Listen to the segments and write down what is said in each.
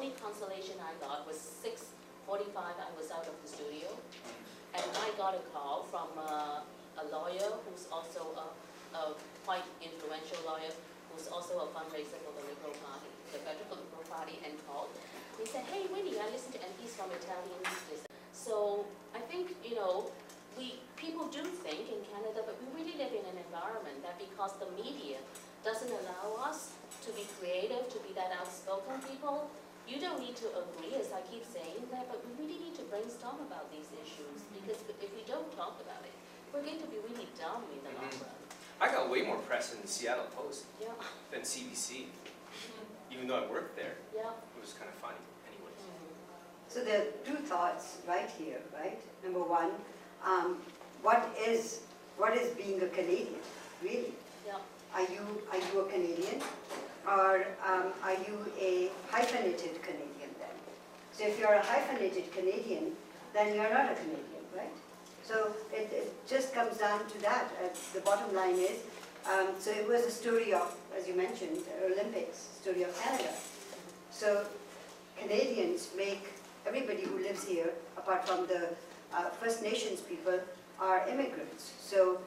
only consolation I got was 6:45, I was out of the studio, and I got a call from a lawyer who's also a quite influential lawyer, who's also a fundraiser for the Liberal Party, the Federal Liberal Party, and called. He said, "Hey, Winnie, I listen to MPs from Italian listen." So I think, you know, people do think in Canada, but we really live in an environment that because the media doesn't allow us to be creative, to be that outspoken people, you don't need to agree, as I keep saying that, but we really need to brainstorm about these issues, because if we don't talk about it, we're going to be really dumb in the long run. I got way more press in the Seattle Post Yeah. than CBC, even though I worked there. Yeah. It was kind of funny, anyways. So there are two thoughts right here, right? Number one, what is being a Canadian, really? Yeah. Are you a Canadian, or are you a hyphenated Canadian then? So if you're a hyphenated Canadian, then you're not a Canadian, right? So it just comes down to that. The bottom line is, so it was a story of, as you mentioned, Olympics, story of Canada. So Canadians make, everybody who lives here, apart from the First Nations people, are immigrants. So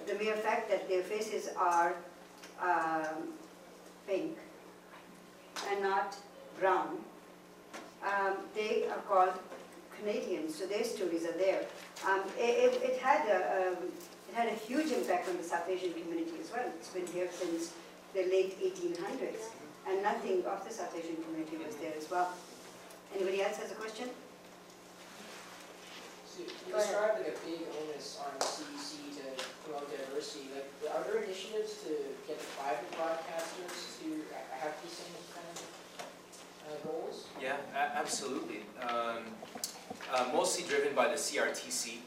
the mere fact that their faces are pink and not brown, they are called Canadians, so their stories are there. It had a huge impact on the South Asian community as well. It's been here since the late 1800s, and nothing of the South Asian community was there as well. Anybody else has a question? So you described like a big onus on CBC to promote diversity. Like, are there initiatives to get the private broadcasters to have these same kind of goals? Yeah, absolutely. Mostly driven by the CRTC,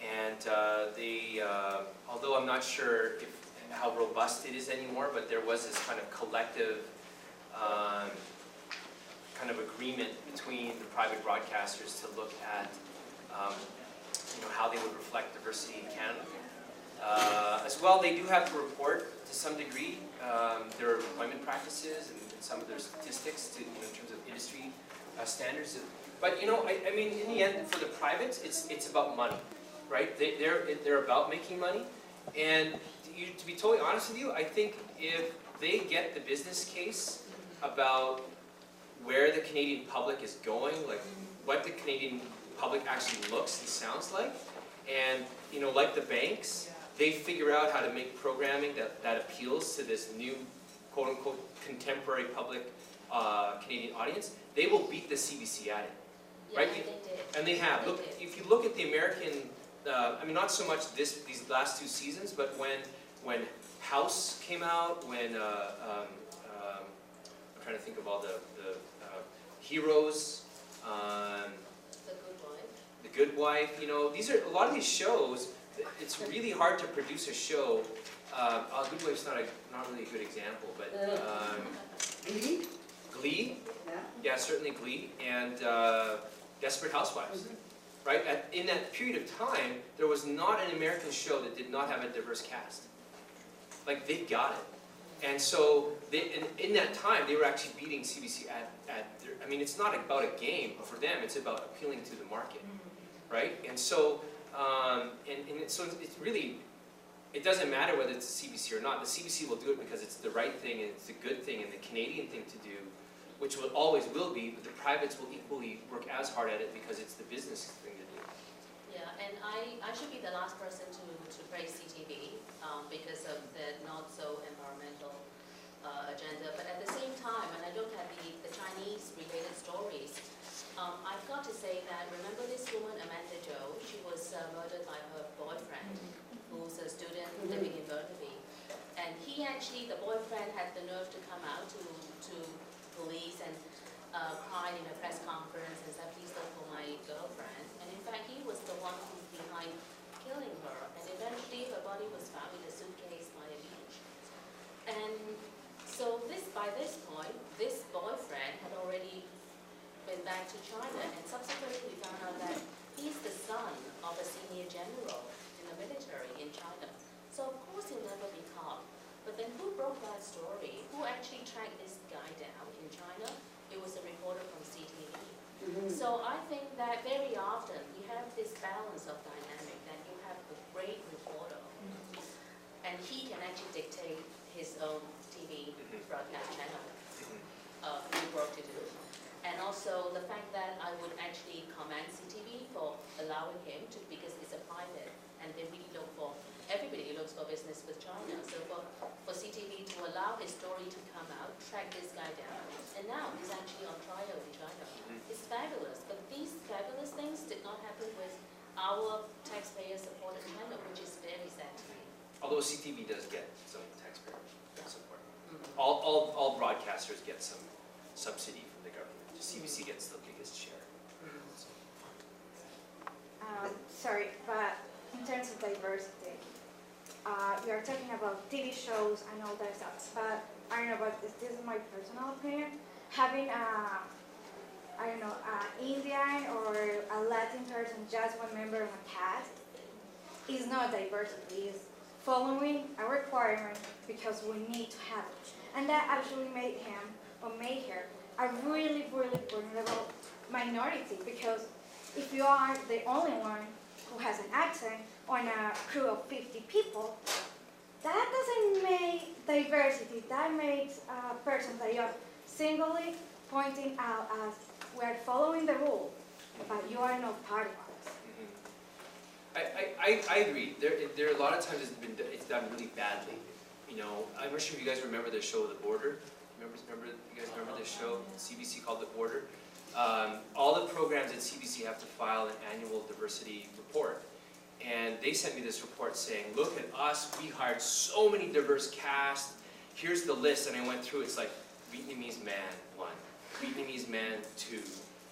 and although I'm not sure how robust it is anymore, but there was this kind of collective kind of agreement between the private broadcasters to look at how they would reflect diversity in Canada. As well, they do have to report to some degree their employment practices and some of their statistics in terms of industry standards. But I mean, in the end, for the privates, it's about money, right? They're about making money, and to be totally honest with you, I think if they get the business case about where the Canadian public is going, like what the Canadian public actually looks and sounds like, and like the banks, they figure out how to make programming that appeals to this new quote-unquote contemporary public Canadian audience, they will beat the CBC at it, right? Yeah, they did. And they have. Look, if you look at the American, I mean, not so much these last two seasons, but when House came out, when I'm trying to think of all the Heroes, The Good Wife, these are a lot of these shows. It's really hard to produce a show. Good Wife's not really a good example, but Glee? Glee, Yeah. yeah, certainly Glee, and Desperate Housewives, right? In that period of time, there was not an American show that did not have a diverse cast. Like, they got it. And so, in that time, they were actually beating CBC I mean, it's not about a game, but for them, it's about appealing to the market, right? And so, so it's really, it doesn't matter whether it's the CBC or not. The CBC will do it because it's the right thing, and it's the good thing, and the Canadian thing to do, which always will be, but the privates will equally work as hard at it because it's the business thing to do. Yeah, and I should be the last person to praise CTV because of the not so environmental agenda. But at the same time, when I look at the Chinese-related stories, I've got to say that, remember this woman, Amanda Zhou? She was murdered by her boyfriend, who's a student living in Burnaby. And the boyfriend had the nerve to come out to police and cried in a press conference and said, "Please don't kill my girlfriend." And in fact, he was the one who's behind killing her. And eventually, her body was found in a suitcase by a beach. And so by this point, this boyfriend had already been back to China, and subsequently we found out that he's the son of a senior general in the military in China. So of course he'll never be caught. But then who broke that story? Who actually tracked this guy down in China? It was a So I think that very often you have this balance of dynamic, that you have a great reporter, and he can actually dictate his own TV broadcast channel work to do. And also the fact that I would actually commend CTV for allowing him to, because it's a private, and they really look for, everybody looks for business with China. So for CTV to allow his story to come out, track this guy down, and now he's actually on trial in China. It's fabulous, but these fabulous things did not happen with our taxpayer-supported channel, which is very sad to me. Although CTV does get some taxpayer support. All broadcasters get some subsidy from the government. Just CBC gets the biggest share. Sorry, but in terms of diversity, we are talking about TV shows and all that stuff, but I don't know, but this is my personal opinion. Having I don't know, Indian or a Latin person, just one member of a cast, is not diversity. It's following a requirement because we need to have it. And that actually made him, or made her, a really, really vulnerable minority, because if you are the only one who has an accent on a crew of 50 people, that doesn't make diversity. That makes a person that you are singly pointing out as we are following the rule, but you are not part of us. I agree. There are a lot of times it's done really badly. You know, I'm not sure if you guys remember the show The Border. You guys remember this show, CBC, called The Border? All the programs at CBC have to file an annual diversity report. And they sent me this report saying, look at us, we hired so many diverse cast. Here's the list, and I went through, it's like Vietnamese man 1, Vietnamese man 2,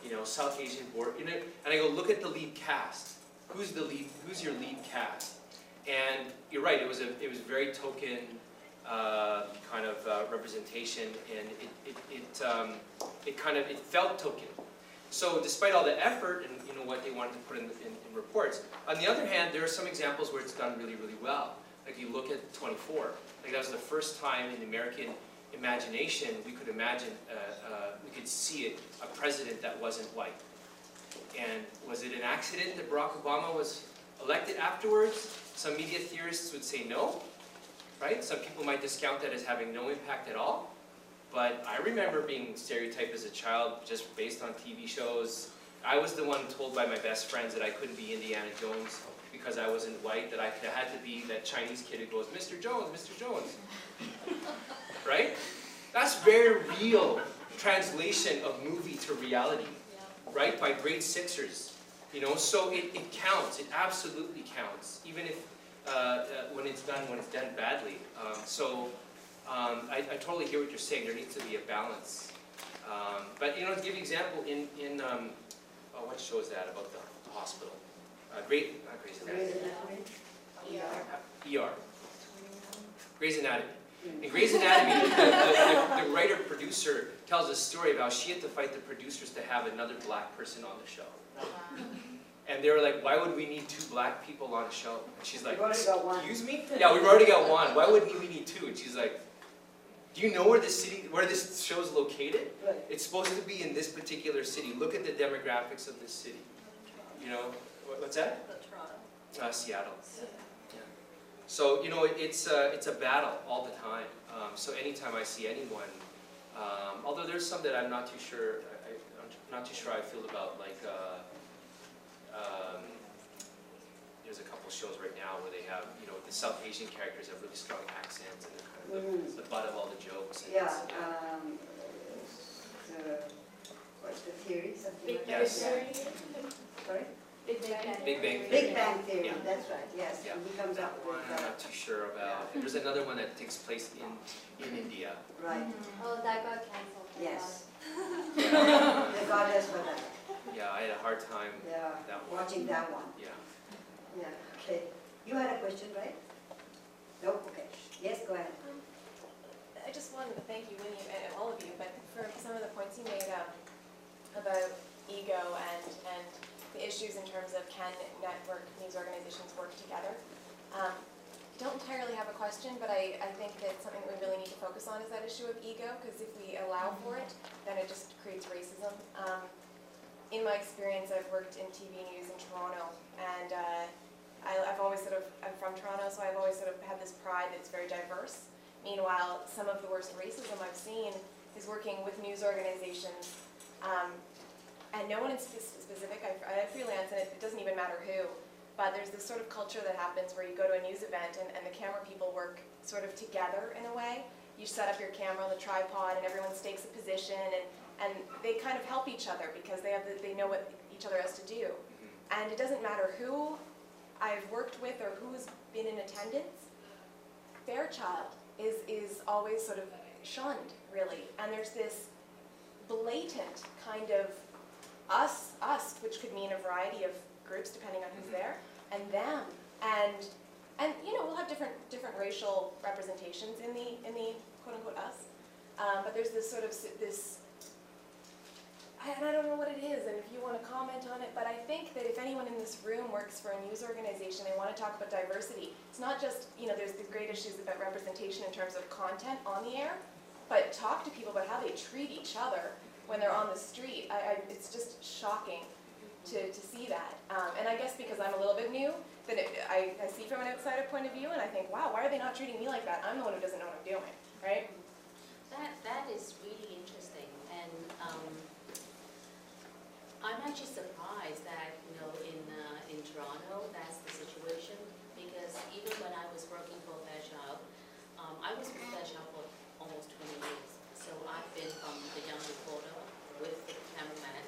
you know, South Asian board, you know, and I go, look at the lead cast. Who's your lead cast? And you're right, it was very token kind of representation, and it felt token. So despite all the effort and you know what they wanted to put in reports, on the other hand, there are some examples where it's done really, really well. Like you look at 24. Like that was the first time in the American imagination we could imagine, we could see a president that wasn't white. And was it an accident that Barack Obama was elected afterwards? Some media theorists would say no, right? Some people might discount that as having no impact at all. But I remember being stereotyped as a child just based on TV shows. I was the one told by my best friends that I couldn't be Indiana Jones because I wasn't white, that I had to be that Chinese kid who goes, Mr. Jones, Mr. Jones. Right? That's very real translation of movie to reality, right? By grade sixers. You know, so it counts. It absolutely counts, even if when it's done badly. I totally hear what you're saying. There needs to be a balance. But you know, to give you an example, what show is that about the hospital? Grey's Anatomy. ER. Grey's Anatomy. In Grey's Anatomy, the writer-producer tells a story about how she had to fight the producers to have another black person on the show. And they were like, why would we need 2 black people on a show? And she's like, excuse me? Yeah, we've already got 1. Why would we need 2? And she's like, do you know where this show is located? Right. It's supposed to be in this particular city. Look at the demographics of this city. You know, what's that? Toronto. Seattle. Yeah. So you know, it's a battle all the time. So anytime I see anyone, although there's some that I'm not too sure. I'm not too sure how I feel about, like. There's a couple shows right now where they have, you know, the South Asian characters have really strong accents and they're kind of the butt of all the jokes. And yeah. What's the theory? Something like Yes. that. Sorry? Big Bang. Big Bang Theory. Big Bang Theory. Yeah. That's right. Yes. Yeah. And he comes That up one with I'm not too sure about. And there's another one that takes place in India. right. Oh, that got canceled. Yes. Yeah. They got us for that. Yeah, I had a hard time. Yeah. That one. Watching that one. Yeah. Yeah. Okay. You had a question, right? Nope. Okay. Yes. Go ahead. I just wanted to thank you, Winnie, and all of you, but for some of the points you made about ego and the issues in terms of can network news organizations work together. I don't entirely have a question, but I think that something that we really need to focus on is that issue of ego, because if we allow for it, then it just creates racism. in my experience, I've worked in TV news in Toronto, and I've always I'm from Toronto, so I've always sort of had this pride that it's very diverse. Meanwhile, some of the worst racism I've seen is working with news organizations, and no one in specific, I freelance, and it doesn't even matter who, but there's this sort of culture that happens where you go to a news event and the camera people work sort of together in a way. You set up your camera on the tripod and everyone stakes a position, and they kind of help each other because they know what each other has to do. And it doesn't matter who I've worked with or who's been in attendance, Fairchild is always sort of shunned, really. And there's this blatant kind of us, which could mean a variety of groups depending on who's there, and them. And you know, we'll have different racial representations in the quote unquote us. But there's this sort of and I don't know what it is, and if you want to comment on it, but I think that if anyone in this room works for a news organization, they want to talk about diversity. It's not just, you know, there's these great issues about representation in terms of content on the air, but talk to people about how they treat each other when they're on the street. It's just shocking to see that. And I guess because I'm a little bit new, then I see from an outsider point of view, and I think, wow, why are they not treating me like that? I'm the one who doesn't know what I'm doing, right? That is really interesting, and I'm actually surprised that, you know, in Toronto, that's the situation, because even when I was working for Fairchild, I was with Fairchild for almost 20 years. So I've been from the young reporter with the cameraman.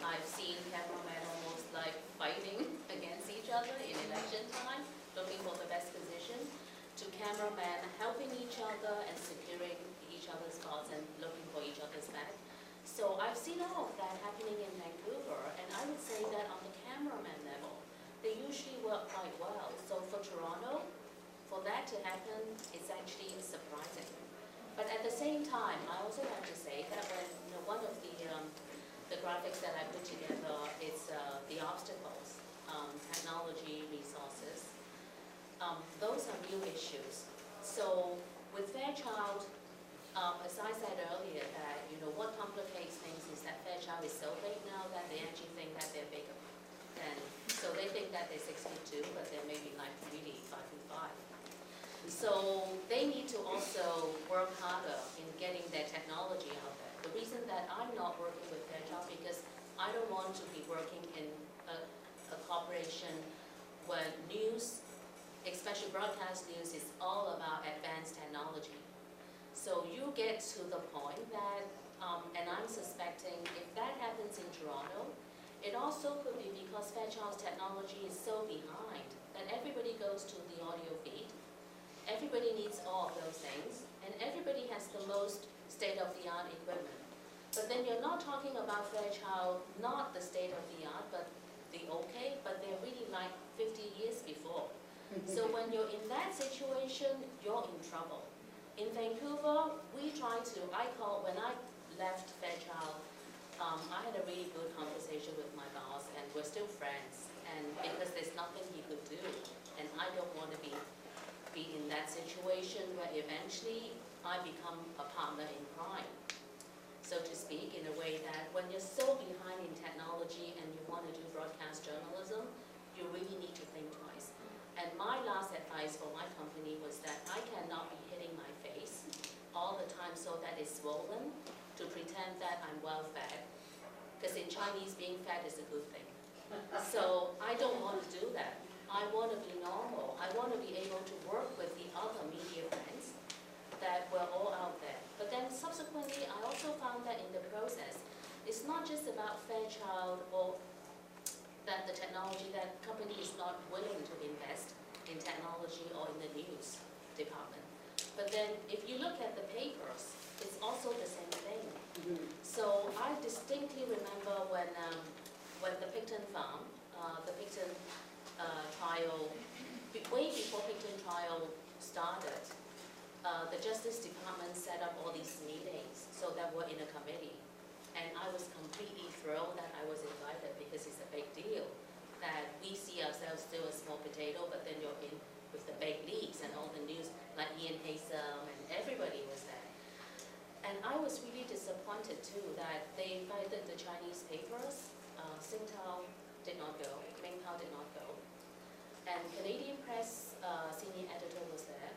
I've seen cameramen almost like fighting against each other in election time, looking for the best position, to cameramen helping each other and securing each other's spots and looking for each other's back. So I've seen all of that happening in Vancouver, and I would say that on the cameraman level, they usually work quite well. So for Toronto, for that to happen, it's actually surprising. But at the same time, I also have to say that when, you know, one of the graphics that I put together is the obstacles, technology, resources. Those are new issues. So with Fairchild, as I said earlier, that, you know, what complicates things is that Fairchild is so big now that they actually think that they're bigger. And so they think that they're 6'2", but they're maybe like really 5'5". So they need to also work harder in getting their technology out there. The reason that I'm not working with Fairchild because I don't want to be working in a corporation where news, especially broadcast news, is all about advanced technology. So you get to the point that, and I'm suspecting if that happens in Toronto, it also could be because Fairchild's technology is so behind that everybody goes to the audio feed, everybody needs all of those things, and everybody has the most state-of-the-art equipment. But then you're not talking about Fairchild, not the state-of-the-art, but the okay, but they're really like 50 years before. So when you're in that situation, you're in trouble. In Vancouver, we try to, when I left Fairchild, I had a really good conversation with my boss, and we're still friends, and because there's nothing he could do, and I don't want to be in that situation where eventually I become a partner in crime, so to speak, in a way that when you're so behind in technology and you want to do broadcast journalism, you really need to think twice. And my last advice for my company was that I cannot be hitting my face all the time so that it's swollen to pretend that I'm well fed. Because in Chinese, being fat is a good thing. So I don't want to do that. I want to be normal. I want to be able to work with the other media friends that we're all out there. But then subsequently, I also found that in the process, it's not just about Fairchild or that the technology, that company is not willing to invest in technology or in the news department. But then if you look at the papers, it's also the same thing. So I distinctly remember when the Picton farm, the Picton trial, way before Picton trial started, the Justice Department set up all these meetings so that we're in a committee. And I was completely thrilled that I was invited because it's a big deal that we see ourselves still a small potato, but then you're in with the big leagues and all the news, like Ian Haysom and everybody was there. And I was really disappointed too that they invited the Chinese papers. Singtao did not go, Mingtao did not go. And Canadian Press senior editor was there.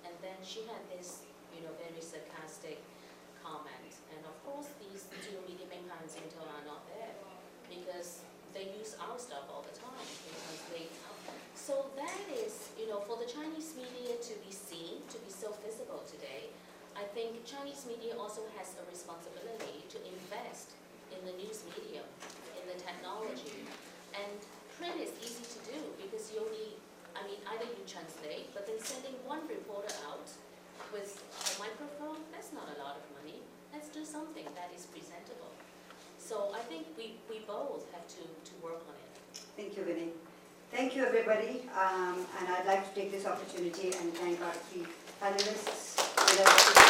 And then she had this, very sarcastic comment. And of course, these two media, Mingtao and Singtao, are not there because they use our stuff all the time. So that is, for the Chinese media to be seen, to be so visible today, I think Chinese media also has a responsibility to invest in the news medium, in the technology. And print is easy to do because you only, either you translate, but then sending one reporter out with a microphone, that's not a lot of money. Let's do something that is presentable. So I think we both have to work on it. Thank you, Winnie. Thank you, everybody. And I'd like to take this opportunity and thank our three panelists.